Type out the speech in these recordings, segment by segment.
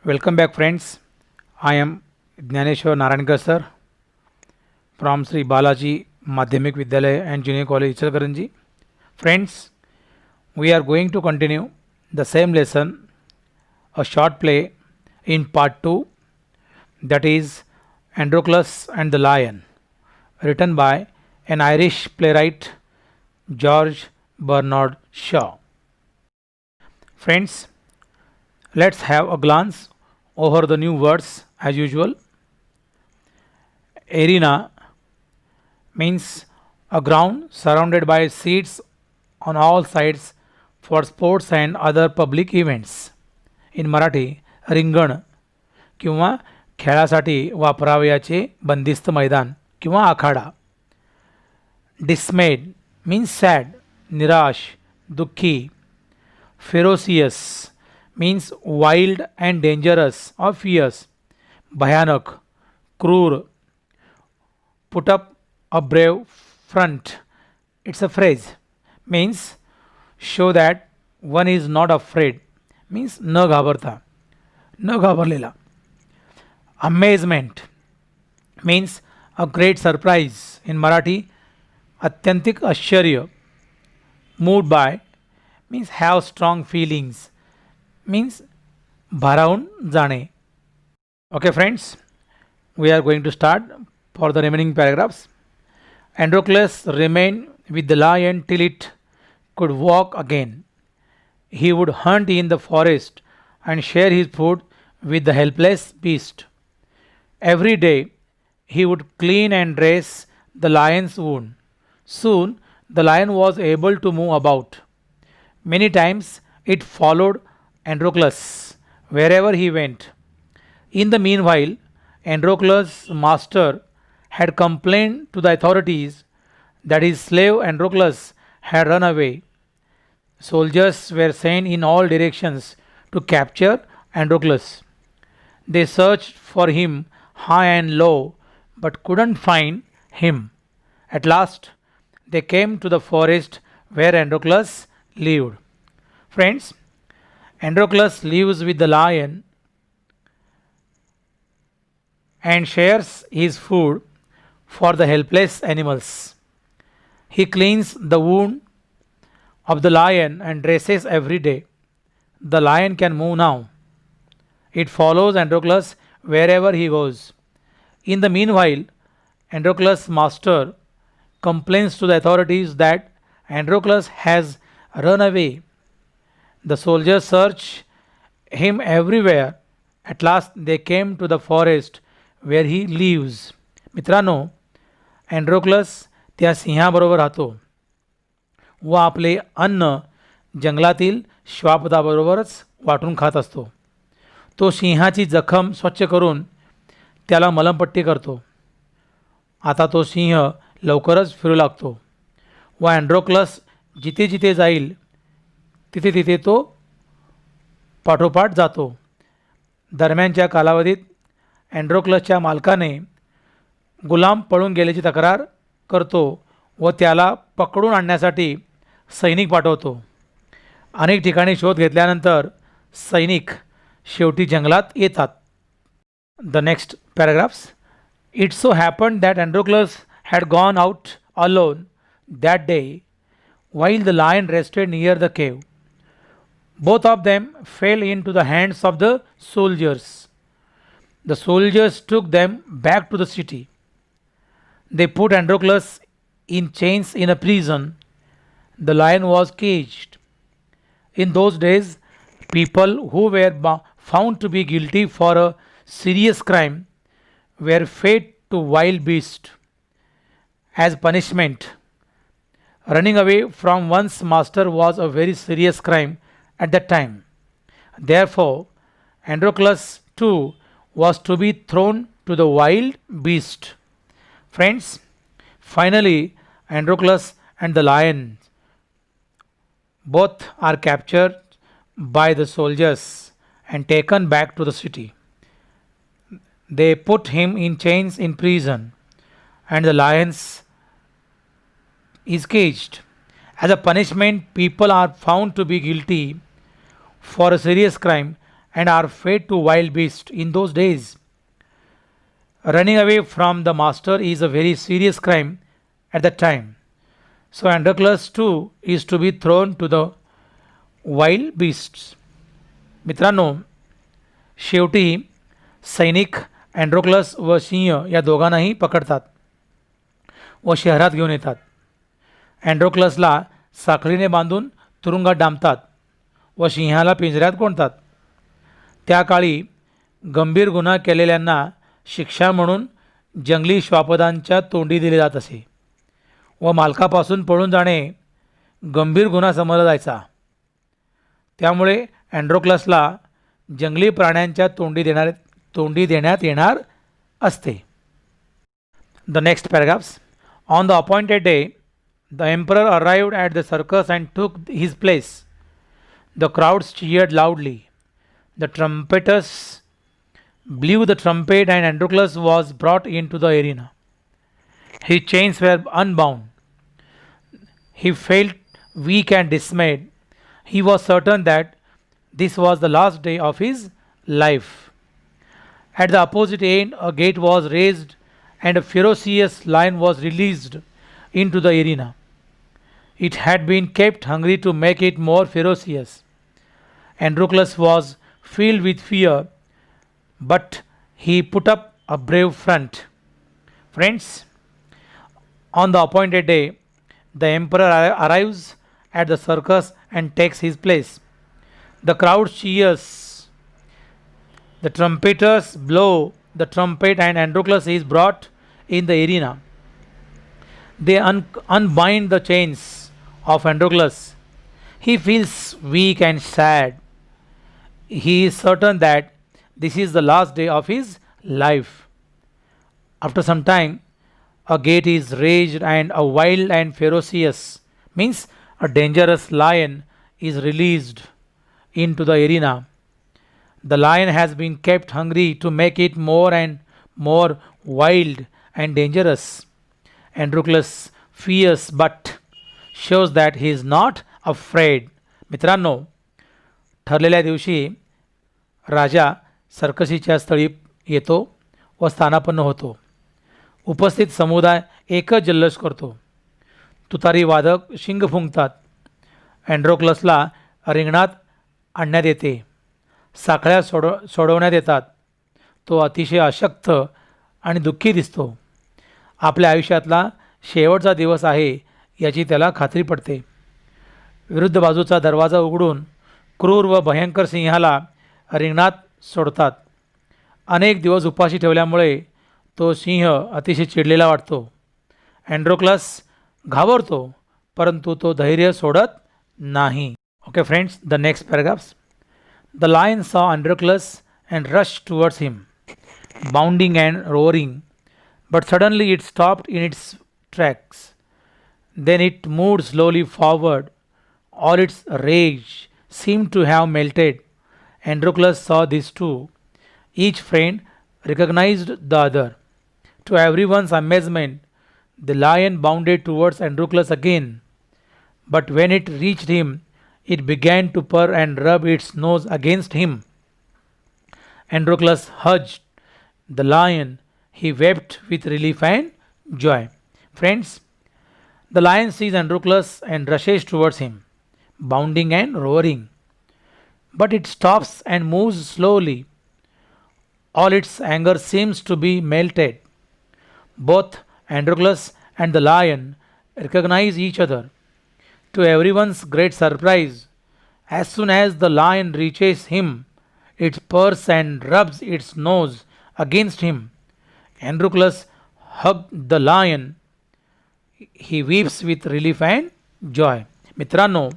Welcome back, friends. I am Dnyaneshwar Narayankar sir from Sri Balaji Madhyamik Vidyalaya and Junior College Ichalkaranji. Friends, we are going to continue the same lesson, a short play in part 2, that is Androclus and the Lion, written by an Irish playwright, George Bernard Shaw. Friends, let's have a glance over the new words as usual. Arena means a ground surrounded by seats on all sides for sports and other public events. In Marathi रिंगण किंवा खेळासाठी वापरावयाचे बंदिस्त मैदान किंवा Akhada. Dismayed means sad, निराश, दुःखी. Ferocious means wild and dangerous or fierce, भयानक, क्रूर. Put up a brave front. It's a phrase. Means show that one is not afraid. Means न घाबरता, न घाबरलेला. Amazement means a great surprise. In Marathi अत्यंतिक आश्चर्य. Moved by means have strong feelings. Means भारावून जाणे. Okay, friends, we are going to start for the remaining paragraphs. Androclus remained with the lion till it could walk again. He would hunt in the forest and share his food with the helpless beast. Every day he would clean and dress the lion's wound. Soon the lion was able to move about. Many times it followed Androclus wherever he went. In the meanwhile, Androclus' master had complained to the authorities that his slave Androclus had run away. Soldiers were sent in all directions to capture Androclus. They searched for him high and low but couldn't find him. At last, they came to the forest where Androclus lived. Friends, Androclus lives with the lion and shares his food for the helpless animals. He cleans the wound of the lion and dresses every day. The lion can move now. It follows Androclus wherever he goes. In the meanwhile, Androclus' master complains to the authorities that Androclus has run away. The soldiers search him everywhere. At last they came to the forest where he lives. मित्रांनो, अँड्रोक्लस त्या सिंहाबरोबर राहतो व आपले अन्न जंगलातील श्वापदाबरोबरच वाटून खात असतो. तो सिंहाची जखम स्वच्छ करून त्याला मलमपट्टी करतो. आता तो सिंह लवकरच फिरू लागतो व अँड्रोक्लस जिथे जिथे जाईल तिथे तिथे तो पाठोपाठ जातो. दरम्यानच्या कालावधीत अँड्रोक्लसच्या मालकाने गुलाम पळून गेल्याची तक्रार करतो व त्याला पकडून आणण्यासाठी सैनिक पाठवतो. अनेक ठिकाणी शोध घेतल्यानंतर सैनिक शेवटी जंगलात येतात. The next paragraphs. It so happened that Androclus had gone out alone that day while the lion rested near the cave. Both of them fell into the hands of the soldiers. The soldiers took them back to the city. They put Androclus in chains in a prison. The lion was caged. In those days, people who were found to be guilty for a serious crime were fed to wild beasts. As punishment, running away from one's master was a very serious crime at that time. Therefore, Androclus too was to be thrown to the wild beast. Friends, finally, Androclus and the lion both are captured by the soldiers and taken back to the city. They put him in chains in prison, and the lion is caged. As a punishment, people are found to be guilty for a serious crime and are fed to wild beasts. In those days, running away from the master is a very serious crime at that time. So Androclus too is to be thrown to the wild beasts. मित्रांनो, शेवटी सैनिक अँड्रोक्लस व सिंह या दोघांनाही पकडतात व शहरात घेऊन येतात. अँड्रोक्लसला साखळीने बांधून तुरुंगात डांबतात व सिंहाला पिंजऱ्यात कोंडतात. त्या काळी गंभीर गुन्हा केलेल्यांना शिक्षा म्हणून जंगली श्वापदांच्या तोंडी दिले जात असे व मालकापासून पळून जाणे गंभीर गुन्हा समजला जायचा. त्यामुळे अँड्रोक्लसला जंगली प्राण्यांच्या तोंडी देण्यात येणार असते. The next paragraphs. On the appointed day the emperor arrived at the circus and took his place. The crowds cheered loudly. The trumpeters blew the trumpet and Androclus was brought into the arena. His chains were unbound. He felt weak and dismayed. He was certain that this was the last day of his life. At the opposite end, a gate was raised and a ferocious lion was released into the arena. It had been kept hungry to make it more ferocious. Androclus was filled with fear, but he put up a brave front. Friends, on the appointed day, the emperor arrives at the circus and takes his place. The crowd cheers. The trumpeters blow the trumpet and Androclus is brought in the arena. They unbind the chains of Androclus. He feels weak and sad. He is certain that this is the last day of his life. After some time, a gate is raised and a wild and ferocious, means a dangerous lion is released into the arena. The lion has been kept hungry to make it more and more wild and dangerous. Androclus fears but shows that he is not afraid. मित्रांनो, ठरलेल्या दिवशी राजा सर्कसीच्या स्थळी येतो व स्थानापन्न होतो. उपस्थित समुदाय एकच जल्लोष करतो. तुतारी वादक शिंग फुंकतात. अँड्रोक्लसला रिंगणात आणण्यात येते. साखळ्या सोडवण्यात येतात. तो अतिशय अशक्त आणि दुःखी दिसतो. आपल्या आयुष्यातला शेवटचा दिवस आहे याची त्याला खात्री पडते. विरुद्ध बाजूचा दरवाजा उघडून क्रूर व भयंकर सिंहाला रिंगणात सोडतात. अनेक दिवस उपाशी ठेवल्यामुळे तो सिंह अतिशय चिडलेला वाटतो. अँड्रोक्लस घाबरतो, परंतु तो धैर्य सोडत नाही. Okay friends, the next paragraphs. The lion saw Androclus and rushed towards him, bounding and roaring, but suddenly it stopped in its tracks. Then it moved slowly forward. All its rage seemed to have melted. Androclus saw this too. Each friend recognized the other. To everyone's amazement, the lion bounded towards Androclus again. But when it reached him, it began to purr and rub its nose against him. Androclus hugged the lion. He wept with relief and joy. Friends, the lion sees Androclus and rushes towards him, bounding and roaring. But it stops and moves slowly. All its anger seems to be melted. Both Androclus and the lion recognize each other. To everyone's great surprise, as soon as the lion reaches him, it purrs and rubs its nose against him. Androclus hugged the lion. He weeps with relief and joy. मित्रांनो,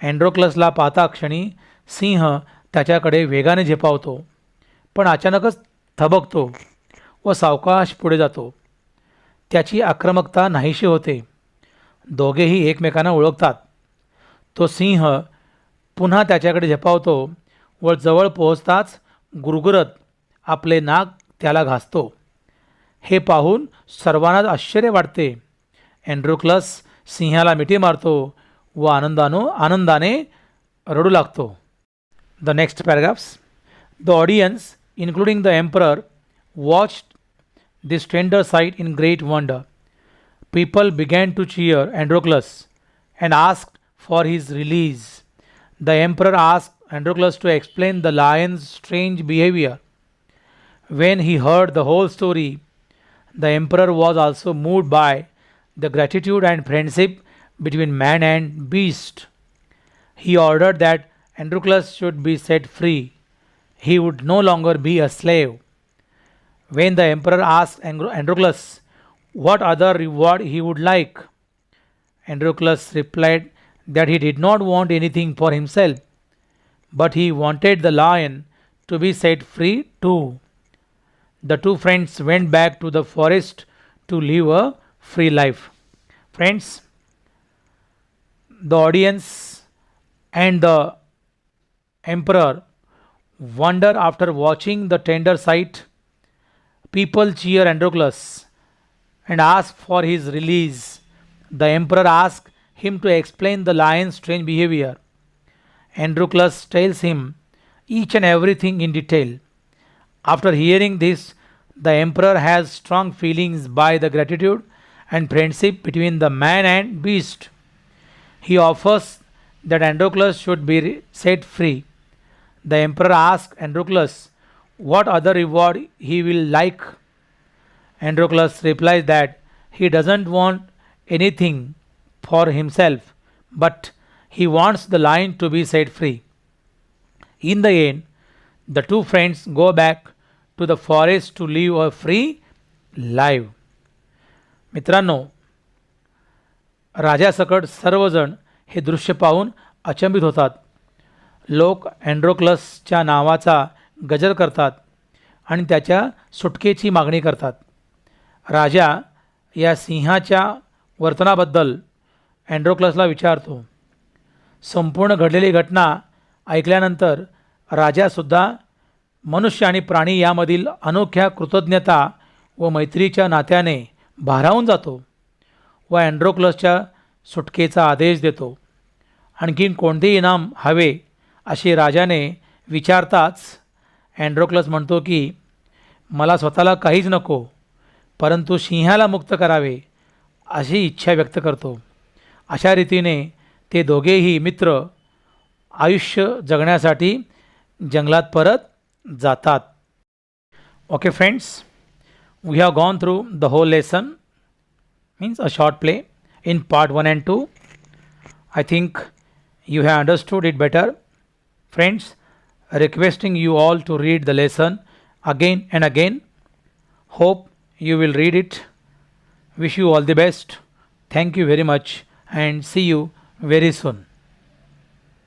अँड्रोक्लसला पाहता क्षणी सिंह त्याच्याकडे वेगाने झेपावतो, पण अचानकच थबकतो व सावकाश पुढे जातो. त्याची आक्रमकता नाहीशी होते. दोघेही एकमेकांना ओळखतात. तो सिंह पुन्हा त्याच्याकडे झेपावतो व जवळ पोहोचताच गुरगुरत आपले नाक त्याला घासतो. हे पाहून सर्वांनाच आश्चर्य वाटते. अँड्रोक्लस सिंहाला मिठी मारतो व आनंदाने रडू लागतो. The next paragraphs. The audience, including the emperor, watched this tender sight in great wonder. People began to cheer Androclus and asked for his release. The emperor asked Androclus to explain the lion's strange behavior. When he heard the whole story, the emperor was also moved by the gratitude and friendship between man and beast. He ordered that Androclus should be set free. He would no longer be a slave. When the emperor asked Androclus what other reward he would like, Androclus replied that he did not want anything for himself, but he wanted the lion to be set free too. The two friends went back to the forest to live a free life. Friends, the audience and the emperor wonder after watching the tender sight. People cheer Androclus and ask for his release. The emperor asks him to explain the lion's strange behavior. Androclus tells him each and everything in detail. After hearing this, the emperor has strong feelings by the gratitude and friendship between the man and beast. He offers that Androclus should be set free. The emperor asks Androclus what other reward he will like. Androclus replies that he doesn't want anything for himself, but he wants the lion to be set free. In the end, the two friends go back to the forest to live a free life. मित्रांनो, राजासकट सर्वजण हे दृश्य पाहून अचंबित होतात. लोक अँड्रोक्लसच्या नावाचा गजर करतात आणि त्याच्या सुटकेची मागणी करतात. राजा या सिंहाच्या वर्तनाबद्दल अँड्रोक्लसला विचारतो. संपूर्ण घडलेली घटना ऐकल्यानंतर राजासुद्धा मनुष्य आणि प्राणी यामधील अनोख्या कृतज्ञता व मैत्रीच्या नात्याने भारावून जातो व अँड्रोक्लसच्या सुटकेचा आदेश देतो. आणखीन कोणते इनाम हवे असे राजाने विचारताच अँड्रोक्लस म्हणतो की मला स्वतःला काहीच नको, परंतु सिंहाला मुक्त करावे अशी इच्छा व्यक्त करतो. अशा रीतीने ते दोघेही मित्र आयुष्य जगण्यासाठी जंगलात परत जातात. Okay friends, we have gone through the whole lesson, means a short play in part 1 and 2. I think you have understood it better. Friends, requesting you all to read the lesson again and again. Hope you will read it. Wish you all the best. Thank you very much and see you very soon.